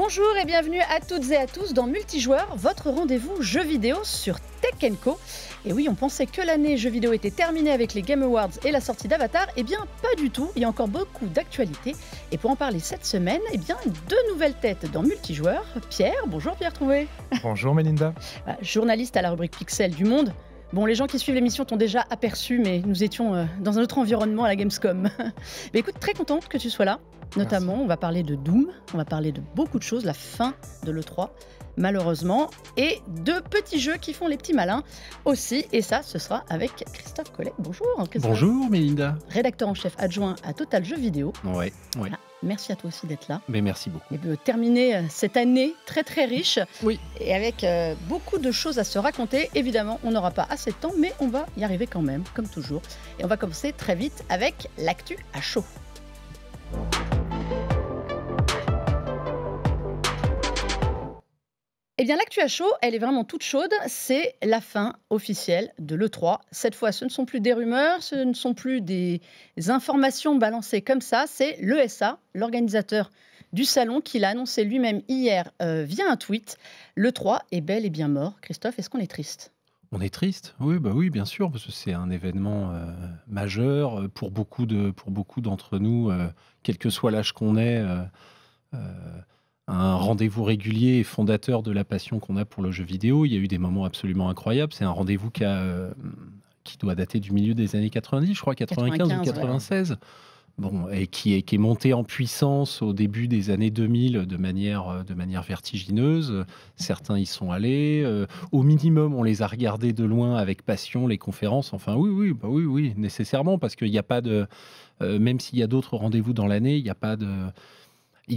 Bonjour et bienvenue à toutes et à tous dans Multijoueur, votre rendez-vous jeux vidéo sur Tech & Co. Et oui, on pensait que l'année jeux vidéo était terminée avec les Game Awards et la sortie d'Avatar. Eh bien, pas du tout, il y a encore beaucoup d'actualités. Et pour en parler cette semaine, eh bien, deux nouvelles têtes dans Multijoueur. Pierre, bonjour Pierre Trouvé. Bonjour Mélinda. Journaliste à la rubrique Pixel du Monde. Bon, les gens qui suivent l'émission t'ont déjà aperçu, mais nous étions dans un autre environnement à la Gamescom. Mais écoute, très contente que tu sois là. Notamment, Merci. on va parler de Doom, on va parler de beaucoup de choses, la fin de l'E3, malheureusement, et de petits jeux qui font les petits malins aussi. Et ça, ce sera avec Christophe Collet. Bonjour Christophe. Bonjour Mélinda. Rédacteur en chef adjoint à Total Jeux Vidéo. Ouais. Ah, merci à toi aussi d'être là. Mais merci beaucoup. Et de terminer cette année très très riche. Oui. Et avec beaucoup de choses à se raconter. Évidemment, on n'aura pas assez de temps, mais on va y arriver quand même, comme toujours. Et on va commencer très vite avec l'actu à chaud. Eh bien, l'actu à chaud, elle est vraiment toute chaude. C'est la fin officielle de l'E3. Cette fois, ce ne sont plus des rumeurs, ce ne sont plus des informations balancées comme ça. C'est l'ESA, l'organisateur du salon, qui l'a annoncé lui-même hier via un tweet. L'E3 est bel et bien mort. Christophe, est-ce qu'on est triste ? On est triste, oui, bien sûr, parce que c'est un événement majeur pour beaucoup d'entre nous, quel que soit l'âge qu'on est, un rendez-vous régulier et fondateur de la passion qu'on a pour le jeu vidéo. Il y a eu des moments absolument incroyables. C'est un rendez-vous qui doit dater du milieu des années 90, je crois, 95 ou 96. Ouais. Bon, et qui est monté en puissance au début des années 2000 de manière vertigineuse. Certains y sont allés. Au minimum, on les a regardés de loin avec passion, les conférences. Enfin, oui, nécessairement, parce qu'il n'y a pas de... même s'il y a d'autres rendez-vous dans l'année, il n'y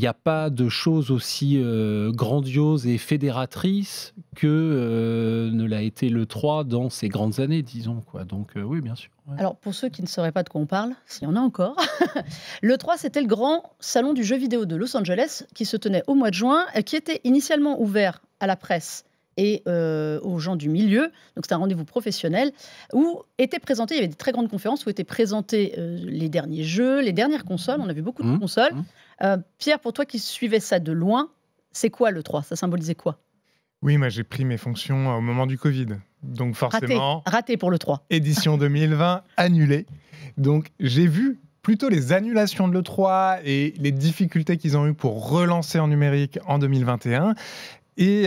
a pas de choses aussi grandioses et fédératrices que ne l'a été l'E3 dans ces grandes années, disons, quoi. Donc, oui, bien sûr. Ouais. Alors, pour ceux qui ne sauraient pas de quoi on parle, s'il y en a encore, l'E3, c'était le grand salon du jeu vidéo de Los Angeles qui se tenait au mois de juin, qui était initialement ouvert à la presse et aux gens du milieu. Donc, c'était un rendez-vous professionnel où étaient présentés, il y avait des très grandes conférences où étaient présentés les derniers jeux, les dernières consoles. On a vu beaucoup de consoles. Pierre, pour toi qui suivais ça de loin, c'est quoi l'E3 ? Ça symbolisait quoi ? Oui, moi j'ai pris mes fonctions au moment du Covid. Donc forcément, raté pour l'E3. Édition 2020 annulée. Donc j'ai vu plutôt les annulations de l'E3 et les difficultés qu'ils ont eues pour relancer en numérique en 2021. Et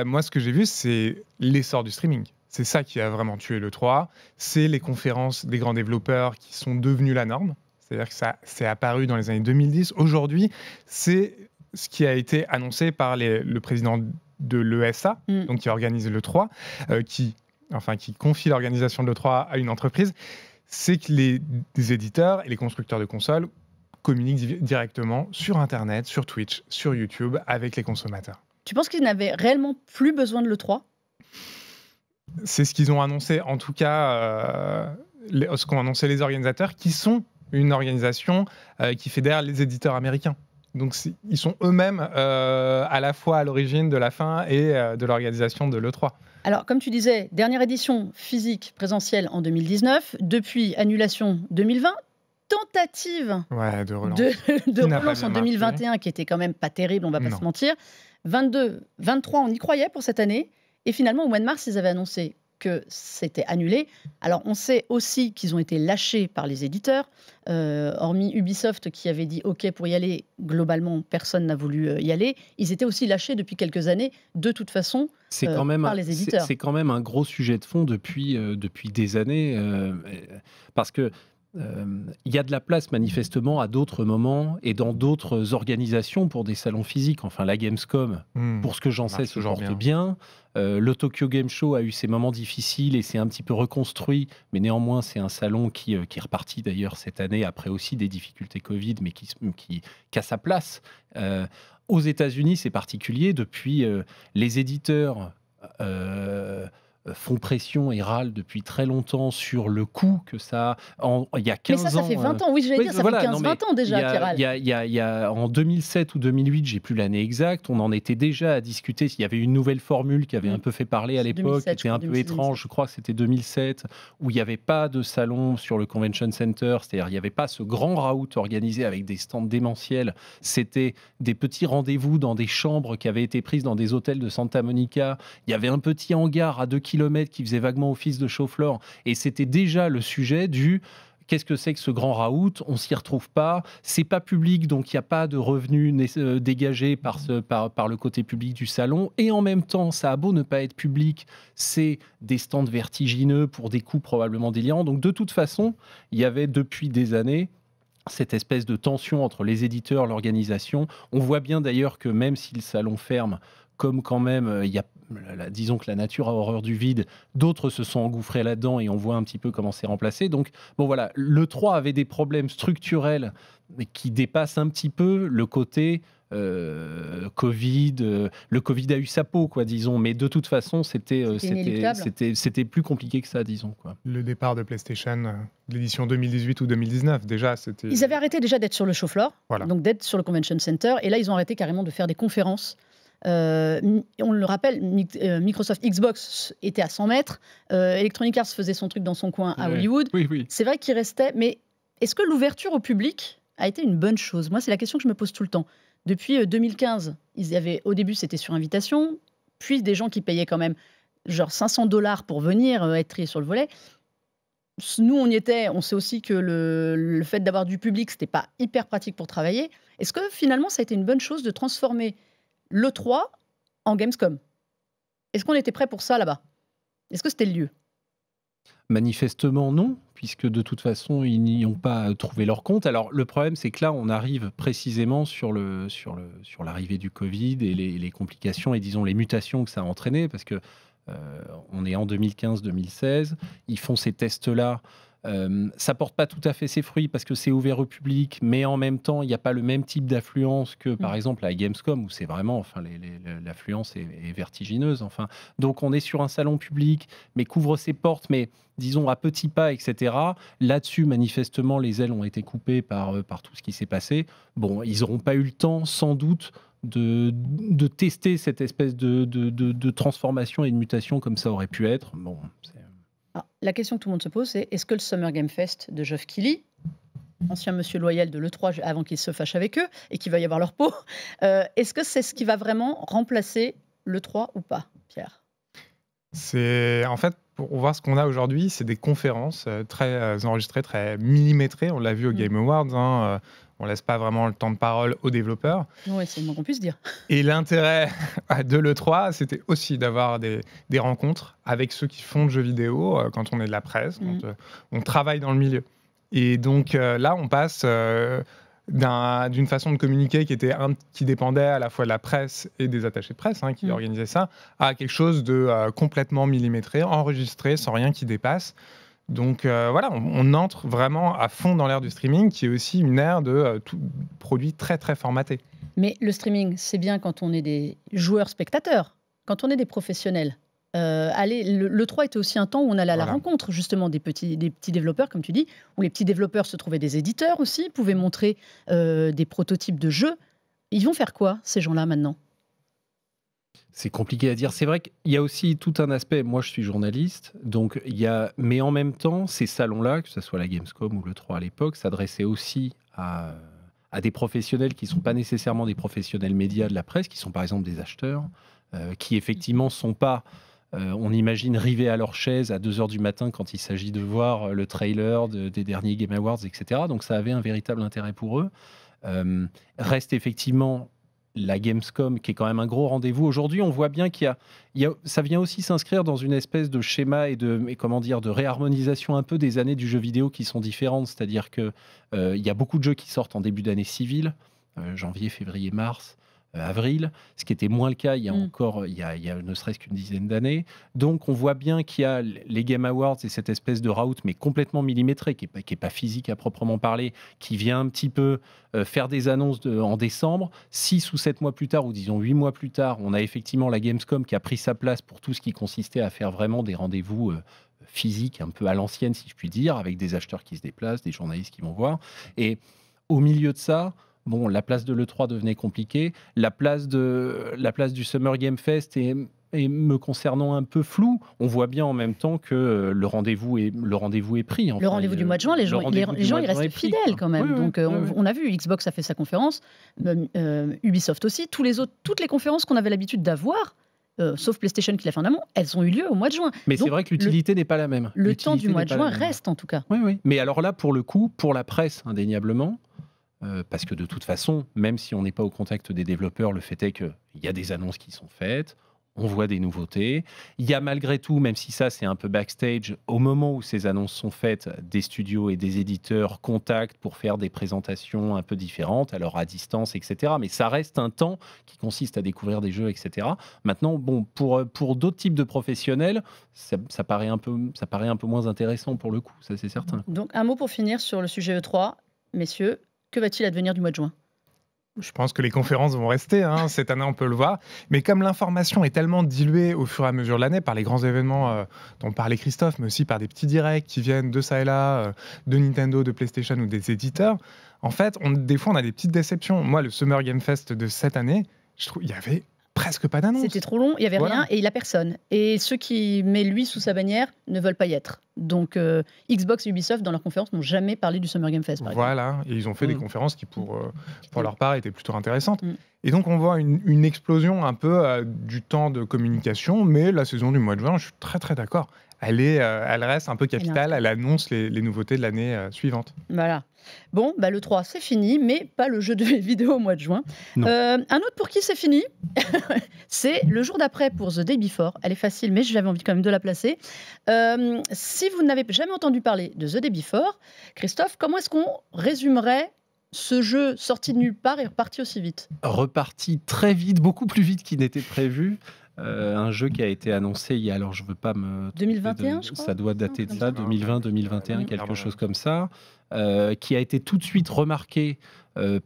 moi, ce que j'ai vu, c'est l'essor du streaming. C'est ça qui a vraiment tué l'E3. C'est les conférences des grands développeurs qui sont devenues la norme. C'est-à-dire que ça s'est apparu dans les années 2010. Aujourd'hui, c'est ce qui a été annoncé par le président de l'ESA, donc qui organise l'E3, qui confie l'organisation de l'E3 à une entreprise. C'est que les éditeurs et les constructeurs de consoles communiquent directement sur Internet, sur Twitch, sur YouTube avec les consommateurs. Tu penses qu'ils n'avaient réellement plus besoin de l'E3 ? C'est ce qu'ils ont annoncé, en tout cas, ce qu'ont annoncé les organisateurs, qui sont une organisation qui fédère les éditeurs américains. Donc, ils sont eux-mêmes à la fois à l'origine de la fin et de l'organisation de l'E3. Alors, comme tu disais, dernière édition physique présentielle en 2019, depuis annulation 2020, tentative de relance, de relance en 2021 qui était quand même pas terrible, on va pas se mentir. 22, 23, on y croyait pour cette année. Et finalement, au mois de mars, ils avaient annoncé que c'était annulé. Alors, on sait aussi qu'ils ont été lâchés par les éditeurs. Hormis Ubisoft qui avait dit OK pour y aller, globalement, personne n'a voulu y aller. Ils étaient aussi lâchés depuis quelques années, de toute façon, par les éditeurs. C'est quand même un gros sujet de fond depuis des années, parce que il y a de la place manifestement à d'autres moments et dans d'autres organisations pour des salons physiques. Enfin, la Gamescom, pour ce que j'en sais, se porte bien. Le Tokyo Game Show a eu ses moments difficiles et s'est un petit peu reconstruit, mais néanmoins c'est un salon qui est reparti d'ailleurs cette année après aussi des difficultés Covid, mais qui a sa place. Aux États-Unis, c'est particulier depuis les éditeurs font pression et râlent depuis très longtemps sur le coût que ça a. Il y a 15 ans... Mais ça fait 20 ans, oui, j'allais dire, ça fait 15-20 ans déjà qu'ils râlent. En 2007 ou 2008, j'ai plus l'année exacte, on en était déjà à discuter. Il y avait une nouvelle formule qui avait un peu fait parler à l'époque, qui était un peu étrange, je crois que c'était 2007, où il n'y avait pas de salon sur le Convention Center, c'est-à-dire il n'y avait pas ce grand raout organisé avec des stands démentiels, c'était des petits rendez-vous dans des chambres qui avaient été prises dans des hôtels de Santa Monica. Il y avait un petit hangar à 2 km qui faisait vaguement office de show-floor. Et c'était déjà le sujet du qu'est-ce que c'est que ce grand raout? On s'y retrouve pas. C'est pas public, donc il n'y a pas de revenus dégagés par le côté public du salon. Et en même temps, ça a beau ne pas être public, c'est des stands vertigineux pour des coûts probablement délirants. Donc de toute façon, il y avait depuis des années cette espèce de tension entre les éditeurs, l'organisation. On voit bien d'ailleurs que même si le salon ferme, comme quand même, disons que la nature a horreur du vide, d'autres se sont engouffrés là-dedans et on voit un petit peu comment c'est remplacé. Donc, bon voilà, l'E3 avait des problèmes structurels qui dépassent un petit peu le côté Covid. Le Covid a eu sa peau, quoi, disons, mais de toute façon, c'était plus compliqué que ça, disons, quoi. Le départ de PlayStation, l'édition 2018 ou 2019, déjà, c'était... Ils avaient arrêté déjà d'être sur le show floor, donc d'être sur le Convention Center, et là, ils ont arrêté carrément de faire des conférences. On le rappelle, Microsoft Xbox était à 100 mètres, Electronic Arts faisait son truc dans son coin à Hollywood. Oui. C'est vrai qu'il restait, mais est-ce que l'ouverture au public a été une bonne chose? Moi, c'est la question que je me pose tout le temps. Depuis 2015, au début, c'était sur invitation, puis des gens qui payaient quand même genre $500 pour venir être triés sur le volet. Nous, on y était, on sait aussi que le fait d'avoir du public, c'était pas hyper pratique pour travailler. Est-ce que finalement, ça a été une bonne chose de transformer l'E3 en Gamescom? Est-ce qu'on était prêt pour ça là-bas? Est-ce que c'était le lieu? Manifestement non, puisque de toute façon ils n'y ont pas trouvé leur compte. Alors le problème c'est que là on arrive précisément sur l'arrivée du Covid et les complications et disons les mutations que ça a entraîné, parce que on est en 2015-2016, ils font ces tests-là. Ça porte pas tout à fait ses fruits parce que c'est ouvert au public, mais en même temps, il n'y a pas le même type d'affluence que, par exemple, à Gamescom, où c'est vraiment, l'affluence est vertigineuse. Enfin, donc, on est sur un salon public, mais couvre ses portes, mais disons à petits pas, etc. Là-dessus, manifestement, les ailes ont été coupées par tout ce qui s'est passé. Bon, ils n'auront pas eu le temps, sans doute, de tester cette espèce de transformation et de mutation comme ça aurait pu être. Bon, Alors, la question que tout le monde se pose, c'est est-ce que le Summer Game Fest de Geoff Keighley, ancien monsieur loyal de l'E3 avant qu'il se fâche avec eux et qu'il veuille avoir leur peau, est-ce que c'est ce qui va vraiment remplacer l'E3 ou pas, Pierre? En fait, pour voir ce qu'on a aujourd'hui, c'est des conférences très enregistrées, très millimétrées. On l'a vu au Game Awards. On laisse pas vraiment le temps de parole aux développeurs. Oui, c'est le moins qu'on puisse dire. Et l'intérêt de l'E3, c'était aussi d'avoir des rencontres avec ceux qui font de jeux vidéo, quand on est de la presse, quand on travaille dans le milieu. Et donc là, on passe d'une façon de communiquer qui dépendait à la fois de la presse et des attachés de presse qui organisaient ça, à quelque chose de complètement millimétré, enregistré, sans rien qui dépasse. Donc voilà, on entre vraiment à fond dans l'ère du streaming, qui est aussi une ère de produits très très formatés. Mais le streaming, c'est bien quand on est des joueurs spectateurs, quand on est des professionnels. L'E3 était aussi un temps où on allait à la rencontre justement des petits développeurs, comme tu dis, où les petits développeurs se trouvaient des éditeurs aussi, pouvaient montrer des prototypes de jeux. Ils vont faire quoi, ces gens-là, maintenant ? C'est compliqué à dire. C'est vrai qu'il y a aussi tout un aspect. Moi, je suis journaliste, donc mais en même temps, ces salons-là, que ce soit la Gamescom ou l'E3 à l'époque, s'adressaient aussi à des professionnels qui ne sont pas nécessairement des professionnels médias de la presse, qui sont par exemple des acheteurs, qui effectivement ne sont pas, on imagine, rivés à leur chaise à 2h du matin quand il s'agit de voir le trailer des derniers Game Awards, etc. Donc ça avait un véritable intérêt pour eux. Reste effectivement la Gamescom, qui est quand même un gros rendez-vous. Aujourd'hui, on voit bien ça vient aussi s'inscrire dans une espèce de schéma et de réharmonisation un peu des années du jeu vidéo qui sont différentes. C'est-à-dire qu'il y a beaucoup de jeux qui sortent en début d'année civile, janvier, février, mars. avril, ce qui était moins le cas il y a encore, il y a ne serait-ce qu'une dizaine d'années. Donc on voit bien qu'il y a les Game Awards et cette espèce de route, mais complètement millimétrée, qui est pas physique à proprement parler, qui vient un petit peu faire des annonces en décembre. 6 ou 7 mois plus tard, ou disons 8 mois plus tard, on a effectivement la Gamescom qui a pris sa place pour tout ce qui consistait à faire vraiment des rendez-vous physiques, un peu à l'ancienne, si je puis dire, avec des acheteurs qui se déplacent, des journalistes qui vont voir. Et au milieu de ça, bon, la place de l'E3 devenait compliquée. La place du Summer Game Fest est me concernant un peu floue. On voit bien en même temps que le rendez-vous est pris. Enfin, le rendez-vous du mois de juin, les gens ils restent fidèles quand même. Donc on a vu, Xbox a fait sa conférence, Ubisoft aussi, toutes les conférences qu'on avait l'habitude d'avoir, sauf PlayStation qui l'a fait en amont, elles ont eu lieu au mois de juin. Mais c'est vrai que l'utilité n'est pas la même. Le temps du mois de juin reste en tout cas. Oui. Mais alors là, pour le coup, pour la presse, indéniablement, parce que de toute façon, même si on n'est pas au contact des développeurs, le fait est qu'il y a des annonces qui sont faites, on voit des nouveautés. Il y a malgré tout, même si ça c'est un peu backstage, au moment où ces annonces sont faites, des studios et des éditeurs contactent pour faire des présentations un peu différentes, alors à distance, etc. Mais ça reste un temps qui consiste à découvrir des jeux, etc. Maintenant, bon, pour d'autres types de professionnels, ça paraît un peu moins intéressant pour le coup, ça c'est certain. Donc un mot pour finir sur le sujet E3, messieurs, que va-t-il advenir du mois de juin ? Je pense que les conférences vont rester, cette année on peut le voir, mais comme l'information est tellement diluée au fur et à mesure de l'année par les grands événements dont parlait Christophe, mais aussi par des petits directs qui viennent de ça et là, de Nintendo, de PlayStation ou des éditeurs, en fait, des fois on a des petites déceptions. Moi, le Summer Game Fest de cette année, je trouve il y avait presque pas d'annonce. C'était trop long, il n'y avait rien et il n'y a personne. Et ceux qui mettent lui sous sa bannière ne veulent pas y être. Donc Xbox et Ubisoft, dans leurs conférences, n'ont jamais parlé du Summer Game Fest. Voilà, et ils ont fait des conférences qui, pour leur part, étaient plutôt intéressantes. Et donc on voit une explosion un peu du temps de communication, mais la saison du mois de juin, je suis très très d'accord. Elle reste un peu capitale, elle annonce les nouveautés de l'année suivante. Voilà. Bon, le 3, c'est fini, mais pas le jeu de vidéo au mois de juin. Un autre pour qui c'est fini, c'est le jour d'après pour The Day Before. Elle est facile, mais j'avais envie quand même de la placer. Si vous n'avez jamais entendu parler de The Day Before, Christophe, comment est-ce qu'on résumerait ce jeu sorti de nulle part et reparti aussi vite ? Reparti très vite, beaucoup plus vite qu'il n'était prévu. Un jeu qui a été annoncé il y a, alors je veux pas me... 2021, je crois. Ça doit dater de ça, 2020, 2021, quelque chose comme ça, qui a été tout de suite remarqué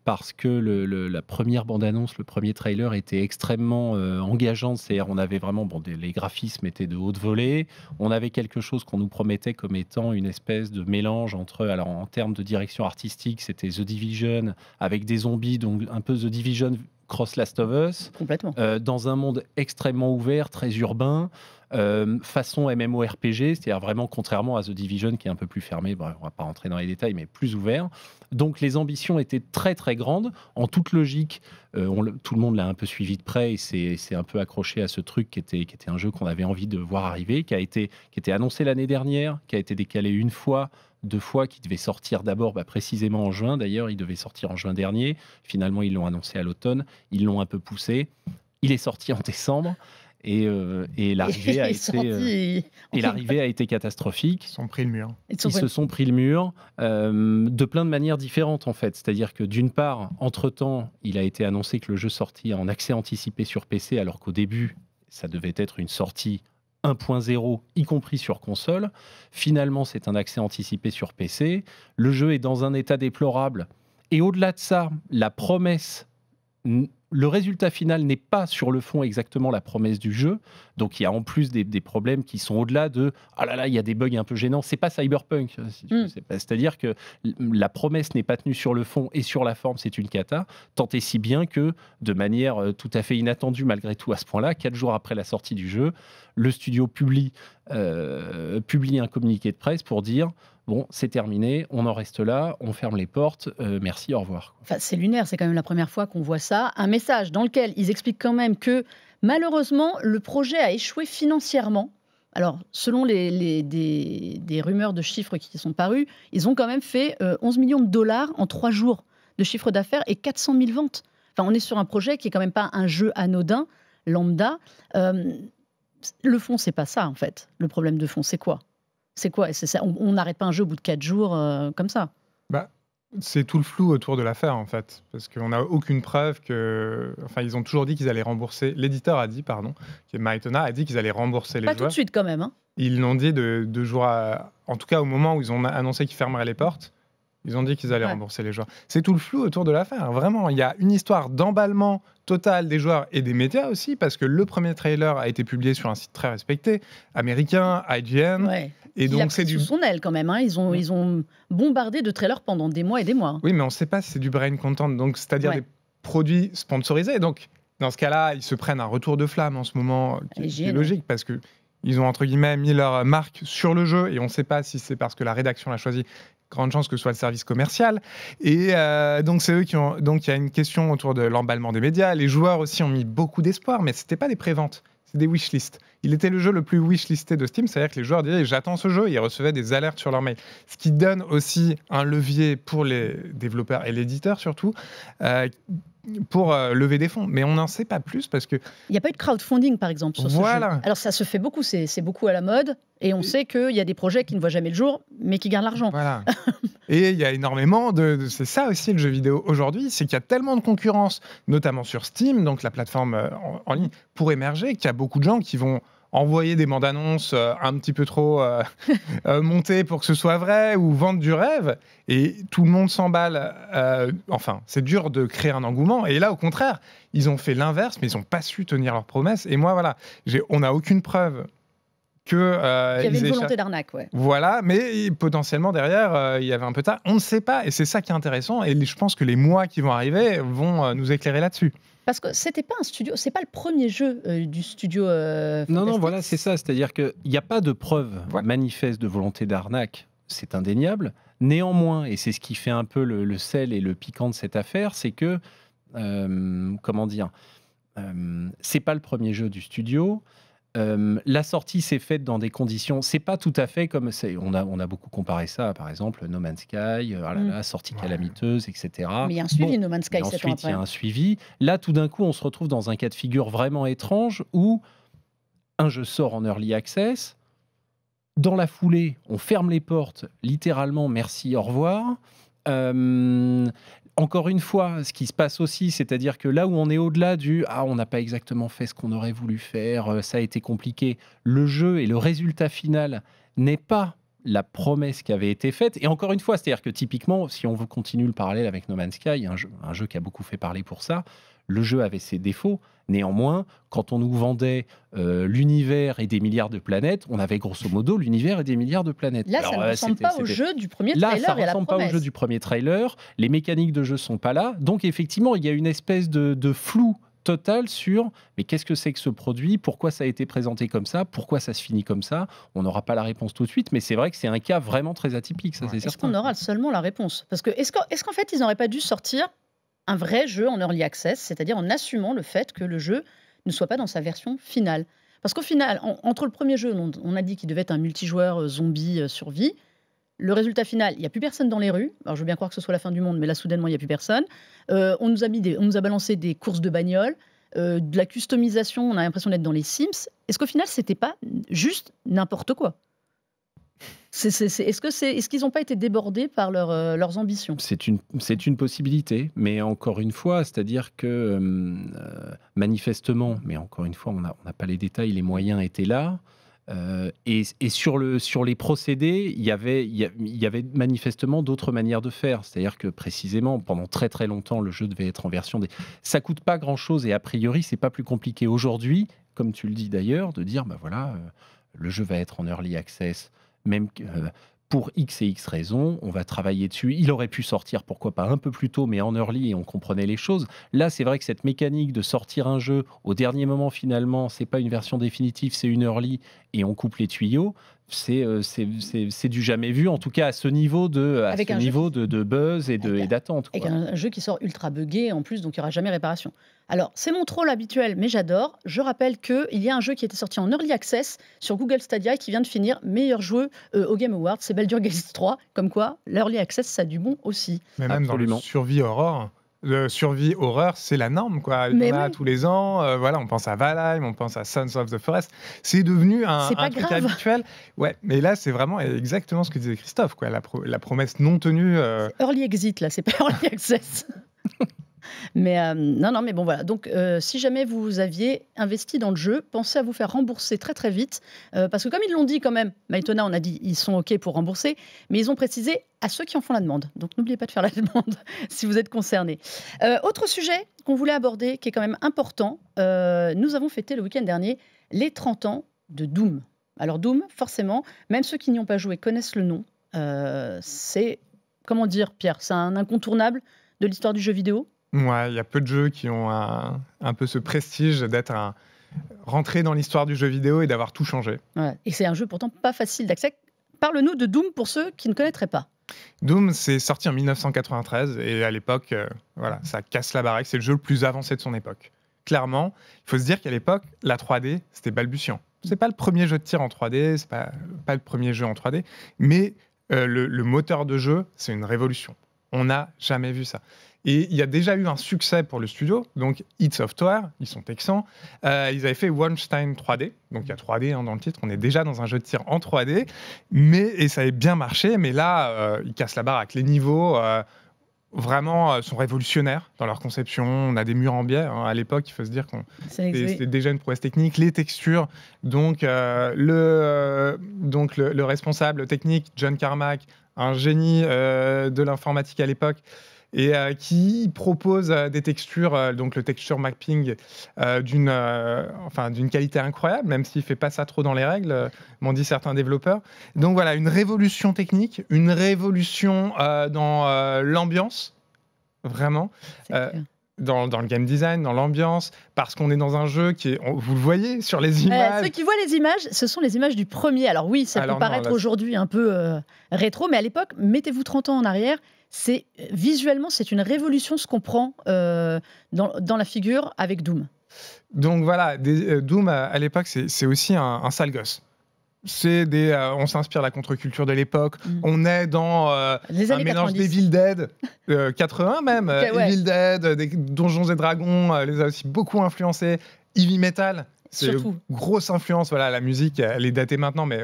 parce que la première bande-annonce, le premier trailer était extrêmement engageant. C'est-à-dire on avait vraiment, les graphismes étaient de haute volée. On avait quelque chose qu'on nous promettait comme étant une espèce de mélange entre, alors en termes de direction artistique, c'était The Division avec des zombies, donc un peu The Division cross Last of Us, complètement. Dans un monde extrêmement ouvert, très urbain, façon MMORPG, c'est-à-dire vraiment contrairement à The Division qui est un peu plus fermé, on va pas rentrer dans les détails, mais plus ouvert. Donc les ambitions étaient très très grandes. En toute logique, tout le monde l'a un peu suivi de près et c'est un peu accroché à ce truc qui était un jeu qu'on avait envie de voir arriver, qui était annoncé l'année dernière, qui a été décalé 1 fois, 2 fois, qui devait sortir d'abord précisément en juin. D'ailleurs, il devait sortir en juin dernier. Finalement, ils l'ont annoncé à l'automne. Ils l'ont un peu poussé. Il est sorti en décembre. Et l'arrivée a été catastrophique. Ils se sont pris le mur. Ils se sont pris le mur de plein de manières différentes, en fait. C'est-à-dire que d'une part, entre-temps, il a été annoncé que le jeu sortit en accès anticipé sur PC, alors qu'au début, ça devait être une sortie 1.0, y compris sur console. Finalement, c'est un accès anticipé sur PC. Le jeu est dans un état déplorable. Et au-delà de ça, la promesse... Le résultat final n'est pas sur le fond exactement la promesse du jeu. Donc il y a en plus des problèmes qui sont au-delà de « Ah là là, il y a des bugs un peu gênants ». C'est pas Cyberpunk. C'est-à-dire que la promesse n'est pas tenue sur le fond et sur la forme, c'est une cata. Tant et si bien que, de manière tout à fait inattendue malgré tout à ce point-là, 4 jours après la sortie du jeu, le studio publie un communiqué de presse pour dire « Bon, c'est terminé, on en reste là, on ferme les portes, merci, au revoir ». Enfin, c'est lunaire, c'est quand même la première fois qu'on voit ça. Un message dans lequel ils expliquent quand même que malheureusement, le projet a échoué financièrement. Alors, selon des rumeurs de chiffres qui sont parus, ils ont quand même fait 11 millions de dollars en 3 jours de chiffre d'affaires et 400 000 ventes. Enfin, on est sur un projet qui est quand même pas un jeu anodin, lambda. Le fond, c'est pas ça, en fait. Le problème de fond, c'est quoi ? C'est quoi ? On n'arrête pas un jeu au bout de 4 jours comme ça. C'est tout le flou autour de l'affaire, en fait. Parce qu'on n'a aucune preuve que... Enfin, ils ont toujours dit qu'ils allaient rembourser... L'éditeur a dit, pardon, qui est Mytona, a dit qu'ils allaient rembourser les joueurs. Pas tout de suite, quand même. Hein. Ils l'ont dit de jours En tout cas, au moment où ils ont annoncé qu'ils fermeraient les portes, ils ont dit qu'ils allaient rembourser les joueurs. C'est tout le flou autour de l'affaire. Vraiment, il y a une histoire d'emballement total des joueurs et des médias aussi, parce que le premier trailer a été publié sur un site très respecté, américain, IGN. Ouais. Et donc, c'est sous son aile quand même. Hein. Ils ont bombardé de trailers pendant des mois et des mois. Oui, mais on ne sait pas si c'est du brain content, donc c'est-à-dire des produits sponsorisés. Donc, dans ce cas-là, ils se prennent un retour de flamme en ce moment, qui est logique, parce que ils ont entre guillemets mis leur marque sur le jeu, et on ne sait pas si c'est parce que la rédaction l'a choisi. Grande chance que ce soit le service commercial. Et donc, c'est eux qui ont. Donc, il y a une question autour de l'emballement des médias. Les joueurs aussi ont mis beaucoup d'espoir, mais ce n'était pas des préventes. C'est des wishlists. Il était le jeu le plus wishlisté de Steam, c'est-à-dire que les joueurs disaient « j'attends ce jeu » et ils recevaient des alertes sur leur mail. Ce qui donne aussi un levier pour les développeurs et l'éditeur surtout, pour lever des fonds. Mais on n'en sait pas plus parce que... Il n'y a pas eu de crowdfunding, par exemple, sur ce jeu. Alors, ça se fait beaucoup, c'est beaucoup à la mode, et on sait qu'il y a des projets qui ne voient jamais le jour, mais qui gardent l'argent. Voilà. Et il y a énormément c'est ça aussi le jeu vidéo aujourd'hui, c'est qu'il y a tellement de concurrence, notamment sur Steam, donc la plateforme en ligne, pour émerger, qu'il y a beaucoup de gens qui vont envoyer des bandes annonces un petit peu trop montées pour que ce soit vrai, ou vendre du rêve, et tout le monde s'emballe. Enfin, c'est dur de créer un engouement, et là, au contraire, ils ont fait l'inverse, mais ils n'ont pas su tenir leurs promesses. Et moi, voilà, on n'a aucune preuve qu'il y avait une volonté d'arnaque, ouais. Voilà, mais potentiellement derrière, il y avait un peu tard. On ne sait pas, et c'est ça qui est intéressant. Et je pense que les mois qui vont arriver vont nous éclairer là-dessus. Parce que c'était pas un studio, c'est pas le premier jeu du studio. Non, voilà, c'est ça. C'est-à-dire qu'il n'y a pas de preuve manifeste de volonté d'arnaque. C'est indéniable. Néanmoins, et c'est ce qui fait un peu le sel et le piquant de cette affaire, c'est que comment dire, c'est pas le premier jeu du studio. La sortie s'est faite dans des conditions, c'est pas tout à fait comme on a beaucoup comparé ça, par exemple No Man's Sky, sortie calamiteuse, etc. Mais il y a un suivi No Man's Sky. Ensuite, il y a un suivi. Là, tout d'un coup, on se retrouve dans un cas de figure vraiment étrange où un jeu sort en early access. Dans la foulée, on ferme les portes, littéralement, merci, au revoir. Encore une fois, ce qui se passe aussi, c'est-à-dire que là où on est au-delà du « ah, on n'a pas exactement fait ce qu'on aurait voulu faire, ça a été compliqué », le jeu et le résultat final n'est pas la promesse qui avait été faite. Et encore une fois, c'est-à-dire que typiquement, si on veut continuer le parallèle avec No Man's Sky, un jeu qui a beaucoup fait parler pour ça, le jeu avait ses défauts. Néanmoins, quand on nous vendait l'univers et des milliards de planètes, on avait grosso modo l'univers et des milliards de planètes. Là, ça ne ressemble pas au jeu du premier trailer. Là, ça ne ressemble pas au jeu du premier trailer. Les mécaniques de jeu ne sont pas là. Donc, effectivement, il y a une espèce de flou total sur mais qu'est-ce que c'est que ce produit, pourquoi ça a été présenté comme ça, pourquoi ça se finit comme ça. On n'aura pas la réponse tout de suite, mais c'est vrai que c'est un cas vraiment très atypique, ça, c'est certain. Est-ce qu'on aura seulement la réponse? Parce que est-ce qu'en fait, ils n'auraient pas dû sortir un vrai jeu en early access, c'est-à-dire en assumant le fait que le jeu ne soit pas dans sa version finale? Parce qu'au final, entre le premier jeu, on a dit qu'il devait être un multijoueur zombie survie. Le résultat final, il n'y a plus personne dans les rues. Alors, je veux bien croire que ce soit la fin du monde, mais là, soudainement, il n'y a plus personne. On nous a balancé des courses de bagnole, de la customisation, on a l'impression d'être dans les Sims. Est-ce qu'au final, c'était pas juste n'importe quoi? Est-ce qu'ils n'ont pas été débordés par leurs ambitions? C'est une possibilité, mais encore une fois, c'est-à-dire que manifestement, mais encore une fois, on n'a pas les détails, les moyens étaient là. Et sur les procédés, il y avait manifestement d'autres manières de faire. C'est-à-dire que précisément, pendant très très longtemps, le jeu devait être en version ça coûte pas grand-chose et a priori, c'est pas plus compliqué aujourd'hui, comme tu le dis d'ailleurs, de dire, bah voilà, le jeu va être en early access, même pour X et X raisons, on va travailler dessus. Il aurait pu sortir, pourquoi pas un peu plus tôt, mais en early, et on comprenait les choses. Là, c'est vrai que cette mécanique de sortir un jeu au dernier moment, finalement, c'est pas une version définitive, c'est une early, et on coupe les tuyaux. C'est du jamais vu, en tout cas à ce niveau de buzz et d'attente. Avec un jeu qui sort ultra buggé en plus, donc il n'y aura jamais réparation. Alors, c'est mon troll habituel, mais j'adore. Je rappelle qu'il y a un jeu qui était sorti en Early Access sur Google Stadia et qui vient de finir meilleur jeu au Game Awards, c'est Baldur's Gate 3. Comme quoi, l'Early Access, ça a du bon aussi. Mais même dans le survie horror, survie horreur, c'est la norme, quoi. Il y en a tous les ans. Voilà, on pense à Valheim, on pense à Sons of the Forest. C'est devenu un truc habituel. Ouais, mais là, c'est vraiment exactement ce que disait Christophe, quoi. La promesse non tenue. C'est early exit, là, c'est pas early access. Mais non, mais bon, voilà. Donc, si jamais vous aviez investi dans le jeu, pensez à vous faire rembourser très très vite. Parce que comme ils l'ont dit quand même, Mytona, on a dit ils sont OK pour rembourser, mais ils ont précisé à ceux qui en font la demande. Donc, n'oubliez pas de faire la demande si vous êtes concerné. Autre sujet qu'on voulait aborder, qui est quand même important, nous avons fêté le week-end dernier les 30 ans de Doom. Alors, Doom, forcément, même ceux qui n'y ont pas joué connaissent le nom. C'est, comment dire, Pierre, c'est un incontournable de l'histoire du jeu vidéo. Ouais, il y a peu de jeux qui ont un peu ce prestige d'être rentré dans l'histoire du jeu vidéo et d'avoir tout changé. Ouais. Et c'est un jeu pourtant pas facile d'accès. Parle-nous de Doom pour ceux qui ne connaîtraient pas. Doom, c'est sorti en 1993 et à l'époque, voilà, ça casse la baraque. C'est le jeu le plus avancé de son époque. Clairement, il faut se dire qu'à l'époque, la 3D, c'était balbutiant. C'est pas le premier jeu de tir en 3D, c'est pas le premier jeu en 3D, mais le moteur de jeu, c'est une révolution. On n'a jamais vu ça. Et il y a déjà eu un succès pour le studio, donc id Software, ils sont texans, ils avaient fait Wolfenstein 3D, donc il y a 3D dans le titre, on est déjà dans un jeu de tir en 3D, et ça avait bien marché, mais là, ils cassent la baraque. Les niveaux, vraiment, sont révolutionnaires dans leur conception, on a des murs en biais, à l'époque, il faut se dire que c'était déjà une prouesse technique, les textures, donc le responsable technique, John Carmack, un génie de l'informatique à l'époque, et qui propose des textures, donc le texture mapping d'une qualité incroyable, même s'il ne fait pas ça trop dans les règles, m'ont dit certains développeurs. Donc voilà, une révolution technique, une révolution dans l'ambiance, vraiment. Dans le game design, dans l'ambiance, parce qu'on est dans un jeu qui est... Vous le voyez sur les images. Ceux qui voient les images, ce sont les images du premier. Alors oui, ça peut paraître aujourd'hui un peu rétro, mais à l'époque, mettez-vous 30 ans en arrière, visuellement, c'est une révolution ce qu'on prend dans la figure avec Doom. Donc voilà, Doom, à l'époque, c'est aussi un sale gosse. On s'inspire de la contre-culture de l'époque. On est dans un mélange d'Evil Dead, 80 même, Evil Dead, des Donjons et Dragons, les a aussi beaucoup influencés. Heavy Metal, c'est une grosse influence. Voilà, la musique, elle est datée maintenant, mais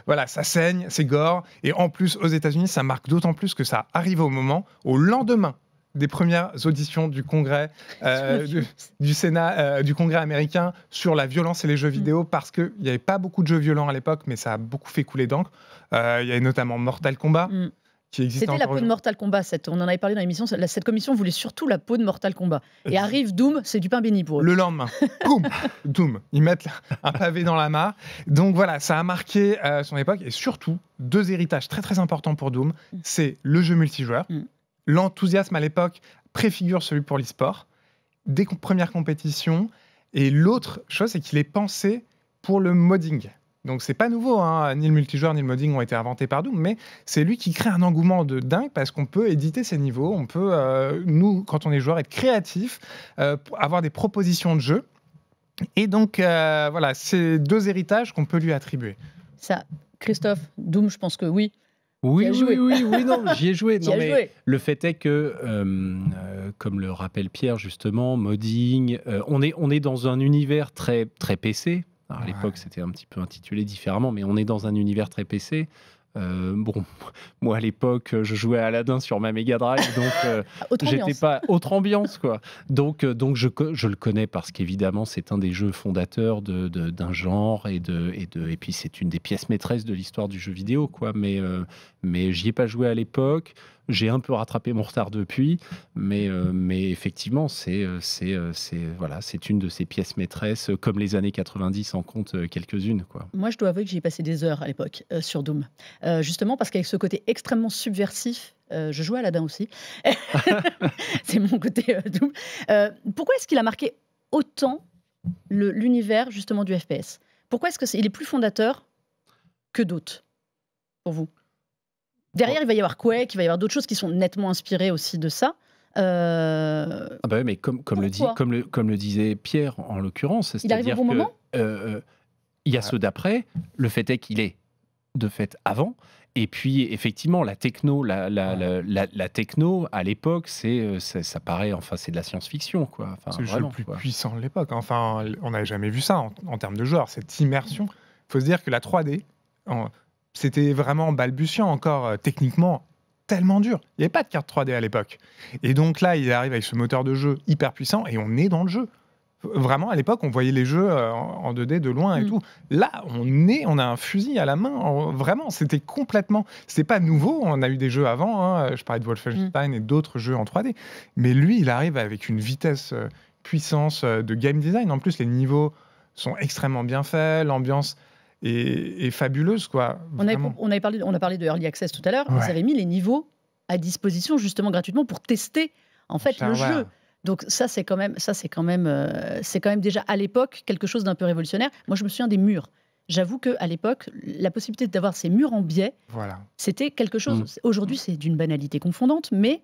voilà, ça saigne, c'est gore. Et en plus, aux États-Unis, ça marque d'autant plus que ça arrive au lendemain des premières auditions du Congrès du Sénat, du Congrès américain sur la violence et les jeux vidéo, parce qu'il n'y avait pas beaucoup de jeux violents à l'époque, mais ça a beaucoup fait couler d'encre. Il y avait notamment Mortal Kombat, qui existait. C'était la peau de Mortal Kombat, on en avait parlé dans l'émission, cette commission voulait surtout la peau de Mortal Kombat. Et arrive Doom, c'est du pain béni pour eux. Le lendemain, boum, Doom, ils mettent un pavé dans la mare. Donc voilà, ça a marqué son époque, et surtout, deux héritages très très importants pour Doom, c'est le jeu multijoueur. L'enthousiasme à l'époque préfigure celui pour l'e-sport, des premières compétitions, et l'autre chose, c'est qu'il est pensé pour le modding. Donc c'est pas nouveau, ni le multijoueur ni le modding ont été inventés par Doom, mais c'est lui qui crée un engouement de dingue, parce qu'on peut éditer ses niveaux, on peut, nous, quand on est joueur, être créatif, avoir des propositions de jeu, et donc voilà, c'est deux héritages qu'on peut lui attribuer. Ça, Christophe, Doom, je pense que oui. Oui, non, j'y ai joué. Non, mais le fait est que, comme le rappelle Pierre, justement, modding, on est dans un univers très, très PC. Alors, à l'époque, c'était un petit peu intitulé différemment, mais on est dans un univers très PC. Bon, moi à l'époque, je jouais à Aladdin sur ma Mega Drive, donc j'étais pas autre ambiance, quoi. Donc je le connais parce qu'évidemment c'est un des jeux fondateurs d'un genre et puis c'est une des pièces maîtresses de l'histoire du jeu vidéo, quoi. Mais j'y ai pas joué à l'époque. J'ai un peu rattrapé mon retard depuis, mais effectivement, c'est une de ces pièces maîtresses, comme les années 90 en compte quelques-unes, quoi. Moi, je dois avouer que j'y ai passé des heures à l'époque sur Doom, justement parce qu'avec ce côté extrêmement subversif, je jouais à Aladdin aussi, c'est mon côté Doom. Pourquoi est-ce qu'il a marqué autant l'univers justement du FPS? Pourquoi est-ce qu'il est plus fondateur que d'autres, pour vous? Derrière, il va y avoir Quake, il va y avoir d'autres choses qui sont nettement inspirées aussi de ça. Ah bah oui, mais comme le disait Pierre en l'occurrence, il arrive au bon moment. Il y a ceux d'après. Le fait est qu'il est de fait avant. Et puis effectivement la techno, la techno à l'époque, ça paraît, enfin c'est de la science-fiction quoi. Enfin, c'est le jeu le plus puissant de l'époque. Enfin, on n'avait jamais vu ça en termes de joueurs, cette immersion. Il faut se dire que la 3D, c'était vraiment balbutiant encore techniquement. Tellement dur. Il n'y avait pas de carte 3D à l'époque. Et donc là, il arrive avec ce moteur de jeu hyper puissant et on est dans le jeu. Vraiment, à l'époque, on voyait les jeux en 2D de loin et tout. Là, on a un fusil à la main. Vraiment, c'était complètement... C'est pas nouveau. On a eu des jeux avant. Hein. Je parlais de Wolfenstein et d'autres jeux en 3D. Mais lui, il arrive avec une vitesse, puissance de game design. En plus, les niveaux sont extrêmement bien faits. L'ambiance est fabuleuse, quoi. On a parlé de Early Access tout à l'heure. Vous avez mis les niveaux à disposition justement gratuitement pour tester en fait le jeu. Donc ça c'est quand même déjà à l'époque quelque chose d'un peu révolutionnaire. Moi je me souviens des murs. J'avoue que à l'époque la possibilité d'avoir ces murs en biais, c'était quelque chose. Aujourd'hui c'est d'une banalité confondante, mais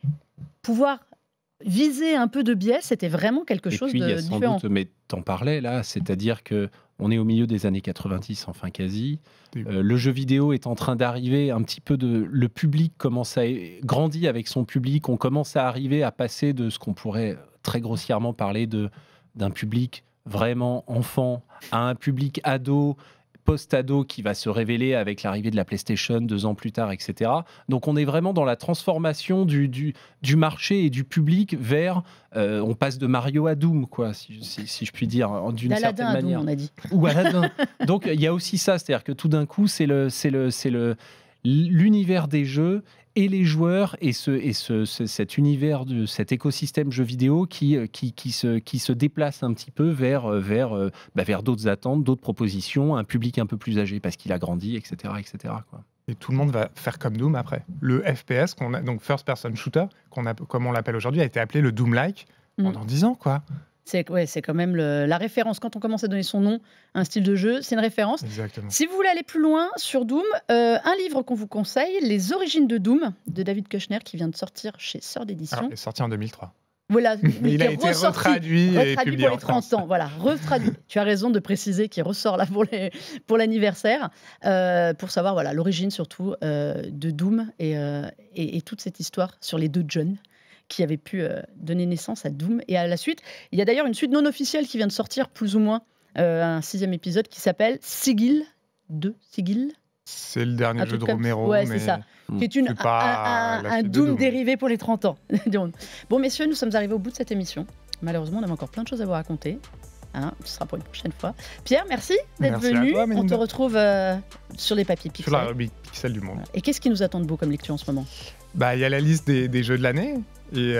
pouvoir viser un peu de biais, c'était vraiment quelque chose de différent. Et puis il y a sans doute, mais t'en parlais là, c'est-à-dire que on est au milieu des années 90, enfin quasi. Le jeu vidéo est en train d'arriver un petit peu le public commence à grandir avec son public. On commence à arriver à passer de ce qu'on pourrait très grossièrement parler d'un public vraiment enfant à un public ado, post-ado qui va se révéler avec l'arrivée de la PlayStation 2 ans plus tard, etc. Donc on est vraiment dans la transformation du marché et du public vers... on passe de Mario à Doom, quoi, si je puis dire, d'une certaine manière. Doom, on a dit. Ou Aladdin. Donc il y a aussi ça, c'est-à-dire que tout d'un coup, c'est l'univers des jeux et les joueurs et cet univers, cet écosystème jeu vidéo qui se déplace un petit peu vers d'autres attentes, d'autres propositions, un public un peu plus âgé parce qu'il a grandi, etc. quoi. Et tout le monde va faire comme Doom après. Le FPS, donc First Person Shooter, comme on l'appelle aujourd'hui, a été appelé le Doom-like pendant 10 ans, quoi. C'est quand même la référence. Quand on commence à donner son nom à un style de jeu, c'est une référence. Exactement. Si vous voulez aller plus loin sur Doom, un livre qu'on vous conseille, Les origines de Doom, de David Kushner, qui vient de sortir chez Sœur d'édition. Alors, il est sorti en 2003. Voilà, mais il a été retraduit et publié pour les 30 ans. Voilà, retraduit. Tu as raison de préciser qu'il ressort là pour l'anniversaire, pour savoir voilà l'origine surtout de Doom et toute cette histoire sur les deux John qui avaient pu donner naissance à Doom et à la suite. Il y a d'ailleurs une suite non officielle qui vient de sortir, plus ou moins, un 6e épisode qui s'appelle Sigil 2. Sigil. C'est le dernier jeu de Romero. Ouais, c'est ça. Qui est un Doom dérivé pour les 30 ans. Bon, messieurs, nous sommes arrivés au bout de cette émission. Malheureusement, on avait encore plein de choses à vous raconter. Ce sera pour une prochaine fois. Pierre, merci d'être venu. Toi, on te retrouve sur les papiers Pixel. Sur la rubrique Pixel du Monde. Et qu'est-ce qui nous attend de beau comme lecture en ce moment ? Il y a la liste des jeux de l'année. Et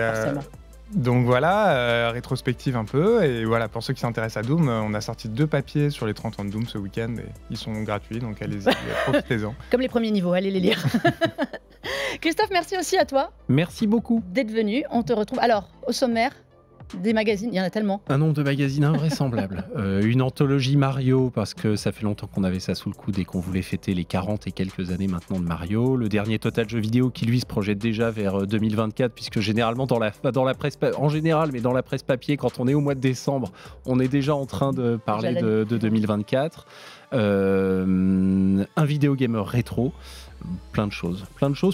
donc voilà, rétrospective un peu. Et voilà, pour ceux qui s'intéressent à Doom, on a sorti 2 papiers sur les 30 ans de Doom ce week-end. Et ils sont gratuits, donc allez-y, profitez-en. Comme les premiers niveaux, allez les lire. Christophe, merci aussi à toi. Merci beaucoup d'être venu. On te retrouve. Alors, au sommaire, des magazines, il y en a tellement. Un nombre de magazines invraisemblable. Une anthologie Mario, parce que ça fait longtemps qu'on avait ça sous le coude et qu'on voulait fêter les 40 et quelques années maintenant de Mario. Le dernier Total Jeux Vidéo qui, lui, se projette déjà vers 2024, puisque généralement, dans la presse, en général, mais dans la presse papier, quand on est au mois de décembre, on est déjà en train de parler de 2024. Un vidéo gamer rétro. Plein de choses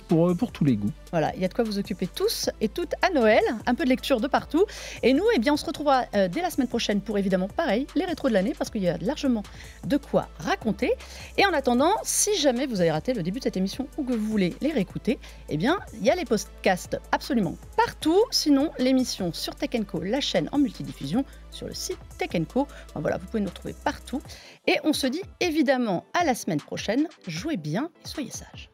pour tous les goûts. Voilà, il y a de quoi vous occuper tous et toutes à Noël, un peu de lecture de partout. Et nous, on se retrouvera dès la semaine prochaine pour évidemment, pareil, les rétros de l'année, parce qu'il y a largement de quoi raconter. Et en attendant, si jamais vous avez raté le début de cette émission ou que vous voulez les réécouter, il y a les podcasts absolument partout. Sinon, l'émission sur Tech & Co, la chaîne en multidiffusion, sur le site Tech & Co. Voilà, vous pouvez nous retrouver partout. Et on se dit évidemment à la semaine prochaine. Jouez bien et soyez sages.